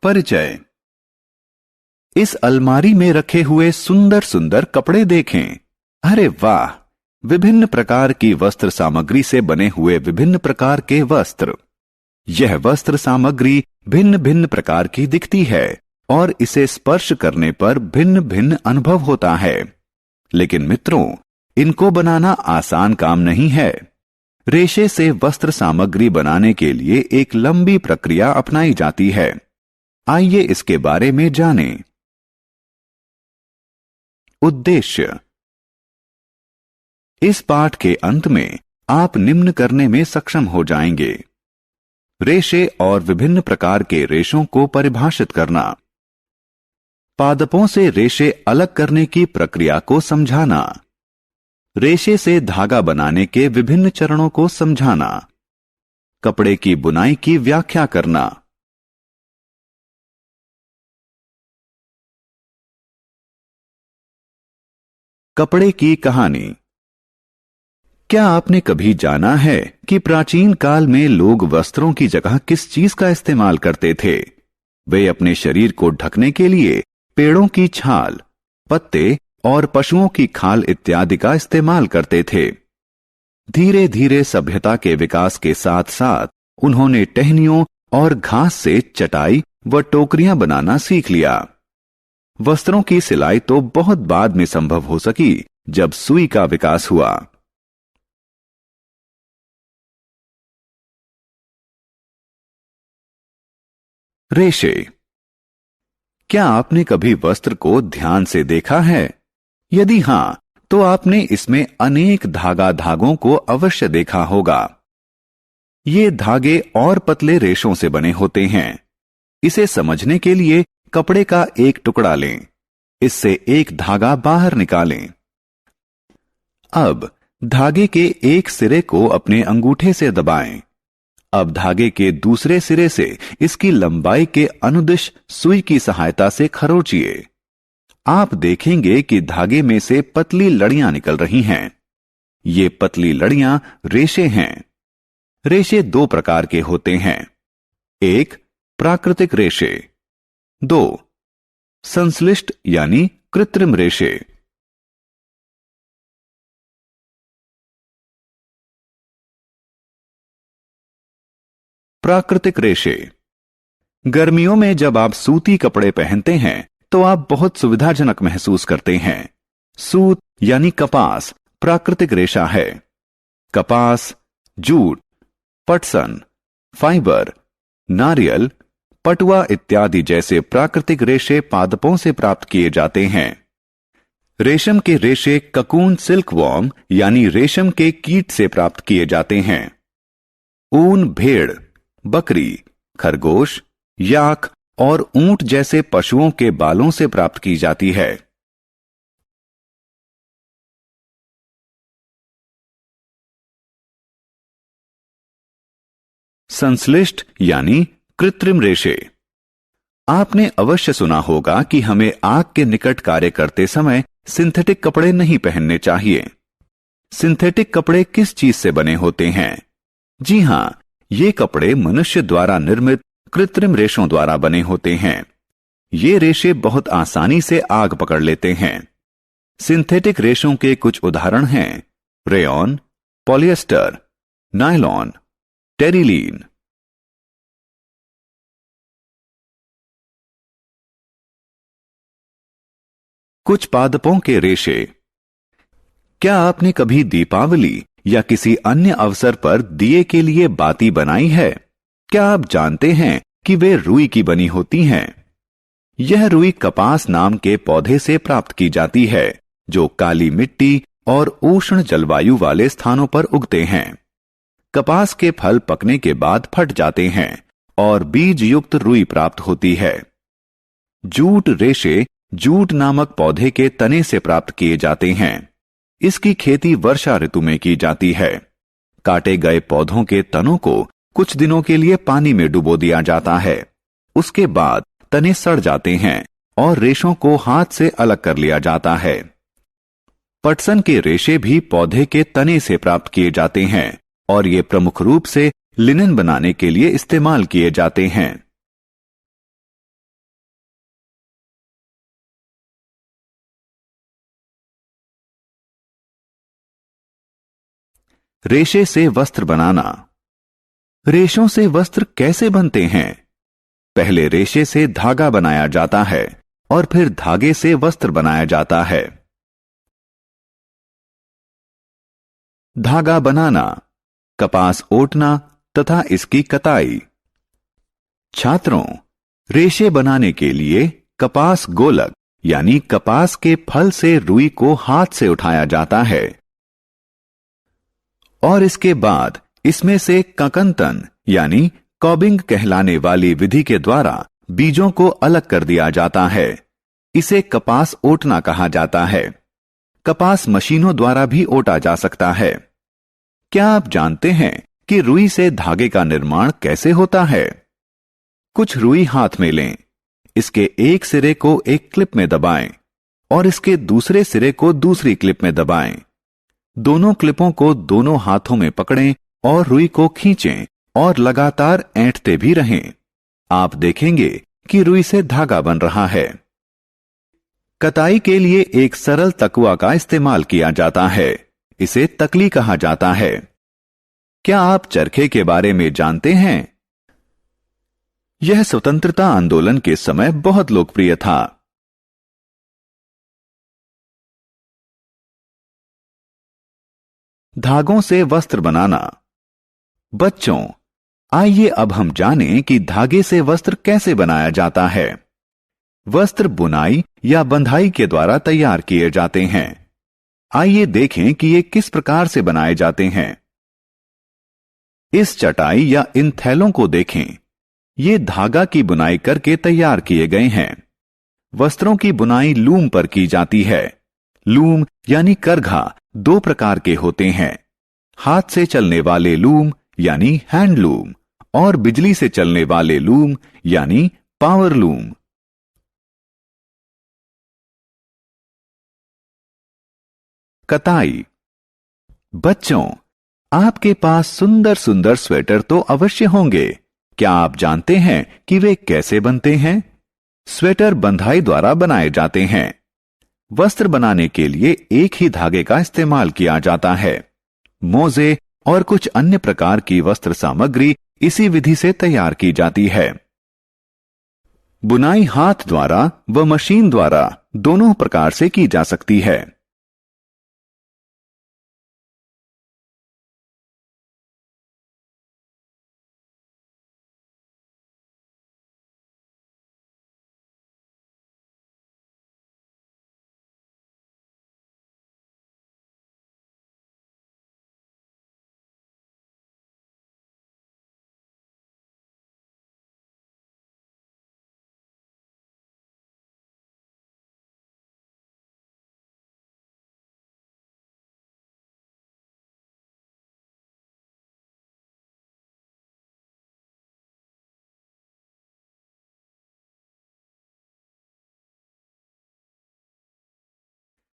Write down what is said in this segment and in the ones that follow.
परिचय। इस अलमारी में रखे हुए सुंदर सुंदर कपड़े देखें। अरे वाह, विभिन्न प्रकार की वस्त्र सामग्री से बने हुए विभिन्न प्रकार के वस्त्र। यह वस्त्र सामग्री भिन्न भिन्न प्रकार की दिखती है और इसे स्पर्श करने पर भिन्न भिन्न अनुभव होता है। लेकिन मित्रों, इनको बनाना आसान काम नहीं है। रेशे से वस्त्र सामग्री बनाने के लिए एक लंबी प्रक्रिया अपनाई जाती है। आइए इसके बारे में जानें। उद्देश्य। इस पाठ के अंत में आप निम्न करने में सक्षम हो जाएंगे। रेशे और विभिन्न प्रकार के रेशों को परिभाषित करना, पादपों से रेशे अलग करने की प्रक्रिया को समझाना, रेशे से धागा बनाने के विभिन्न चरणों को समझाना, कपड़े की बुनाई की व्याख्या करना। कपड़े की कहानी। क्या आपने कभी जाना है कि प्राचीन काल में लोग वस्त्रों की जगह किस चीज का इस्तेमाल करते थे? वे अपने शरीर को ढकने के लिए पेड़ों की छाल, पत्ते और पशुओं की खाल इत्यादि का इस्तेमाल करते थे। धीरे धीरे सभ्यता के विकास के साथ साथ उन्होंने टहनियों और घास से चटाई व टोकरियां बनाना सीख लिया। वस्त्रों की सिलाई तो बहुत बाद में संभव हो सकी, जब सुई का विकास हुआ। रेशे। क्या आपने कभी वस्त्र को ध्यान से देखा है? यदि हां, तो आपने इसमें अनेक धागों को अवश्य देखा होगा। ये धागे और पतले रेशों से बने होते हैं। इसे समझने के लिए कपड़े का एक टुकड़ा लें, इससे एक धागा बाहर निकालें। अब धागे के एक सिरे को अपने अंगूठे से दबाएं। अब धागे के दूसरे सिरे से इसकी लंबाई के अनुदिश सुई की सहायता से खरोंचिए। आप देखेंगे कि धागे में से पतली लड़ियां निकल रही हैं। ये पतली लड़ियां रेशे हैं। रेशे दो प्रकार के होते हैं। एक, प्राकृतिक रेशे। दो, संश्लिष्ट यानी कृत्रिम रेशे। प्राकृतिक रेशे। गर्मियों में जब आप सूती कपड़े पहनते हैं तो आप बहुत सुविधाजनक महसूस करते हैं। सूत यानी कपास प्राकृतिक रेशा है। कपास, जूट, पटसन, फाइबर, नारियल, पटुआ इत्यादि जैसे प्राकृतिक रेशे पादपों से प्राप्त किए जाते हैं। रेशम के रेशे ककून सिल्कवॉर्म यानी रेशम के कीट से प्राप्त किए जाते हैं। ऊन भेड़, बकरी, खरगोश, याक और ऊंट जैसे पशुओं के बालों से प्राप्त की जाती है। संश्लिष्ट यानी कृत्रिम रेशे। आपने अवश्य सुना होगा कि हमें आग के निकट कार्य करते समय सिंथेटिक कपड़े नहीं पहनने चाहिए। सिंथेटिक कपड़े किस चीज से बने होते हैं? जी हां, ये कपड़े मनुष्य द्वारा निर्मित कृत्रिम रेशों द्वारा बने होते हैं। ये रेशे बहुत आसानी से आग पकड़ लेते हैं। सिंथेटिक रेशों के कुछ उदाहरण हैं रेयॉन, पॉलिएस्टर, नायलॉन, टेरिलीन। कुछ पादपों के रेशे। क्या आपने कभी दीपावली या किसी अन्य अवसर पर दिए के लिए बाती बनाई है? क्या आप जानते हैं कि वे रुई की बनी होती हैं? यह रुई कपास नाम के पौधे से प्राप्त की जाती है, जो काली मिट्टी और उष्ण जलवायु वाले स्थानों पर उगते हैं। कपास के फल पकने के बाद फट जाते हैं और बीज युक्त रुई प्राप्त होती है। जूट रेशे जूट नामक पौधे के तने से प्राप्त किए जाते हैं। इसकी खेती वर्षा ऋतु में की जाती है। काटे गए पौधों के तनों को कुछ दिनों के लिए पानी में डुबो दिया जाता है। उसके बाद तने सड़ जाते हैं और रेशों को हाथ से अलग कर लिया जाता है। पटसन के रेशे भी पौधे के तने से प्राप्त किए जाते हैं और ये प्रमुख रूप से लिनन बनाने के लिए इस्तेमाल किए जाते हैं। रेशे से वस्त्र बनाना। रेशों से वस्त्र कैसे बनते हैं? पहले रेशे से धागा बनाया जाता है और फिर धागे से वस्त्र बनाया जाता है। धागा बनाना, कपास ओटना तथा इसकी कताई। छात्रों, रेशे बनाने के लिए कपास गोलक यानी कपास के फल से रुई को हाथ से उठाया जाता है और इसके बाद इसमें से ककंतन यानी कॉबिंग कहलाने वाली विधि के द्वारा बीजों को अलग कर दिया जाता है। इसे कपास ओटना कहा जाता है। कपास मशीनों द्वारा भी ओटा जा सकता है। क्या आप जानते हैं कि रुई से धागे का निर्माण कैसे होता है? कुछ रुई हाथ में लें, इसके एक सिरे को एक क्लिप में दबाएं और इसके दूसरे सिरे को दूसरी क्लिप में दबाएं। दोनों क्लिपों को दोनों हाथों में पकड़ें और रुई को खींचें और लगातार ऐंठते भी रहें। आप देखेंगे कि रुई से धागा बन रहा है। कताई के लिए एक सरल तकुआ का इस्तेमाल किया जाता है। इसे तकली कहा जाता है। क्या आप चरखे के बारे में जानते हैं? यह स्वतंत्रता आंदोलन के समय बहुत लोकप्रिय था। धागों से वस्त्र बनाना। बच्चों, आइए अब हम जानें कि धागे से वस्त्र कैसे बनाया जाता है। वस्त्र बुनाई या बंधाई के द्वारा तैयार किए जाते हैं। आइए देखें कि ये किस प्रकार से बनाए जाते हैं। इस चटाई या इन थैलों को देखें। ये धागा की बुनाई करके तैयार किए गए हैं। वस्त्रों की बुनाई लूम पर की जाती है। लूम यानी करघा दो प्रकार के होते हैं, हाथ से चलने वाले लूम यानी हैंडलूम और बिजली से चलने वाले लूम यानी पावर लूम। कताई। बच्चों, आपके पास सुंदर सुंदर स्वेटर तो अवश्य होंगे। क्या आप जानते हैं कि वे कैसे बनते हैं? स्वेटर बंधाई द्वारा बनाए जाते हैं। वस्त्र बनाने के लिए एक ही धागे का इस्तेमाल किया जाता है। मोजे और कुछ अन्य प्रकार की वस्त्र सामग्री इसी विधि से तैयार की जाती है। बुनाई हाथ द्वारा व मशीन द्वारा दोनों प्रकार से की जा सकती है।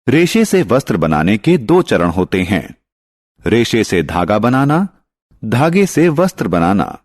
रेशे से वस्त्र बनाने के दो चरण होते हैं। रेशे से धागा बनाना, धागे से वस्त्र बनाना।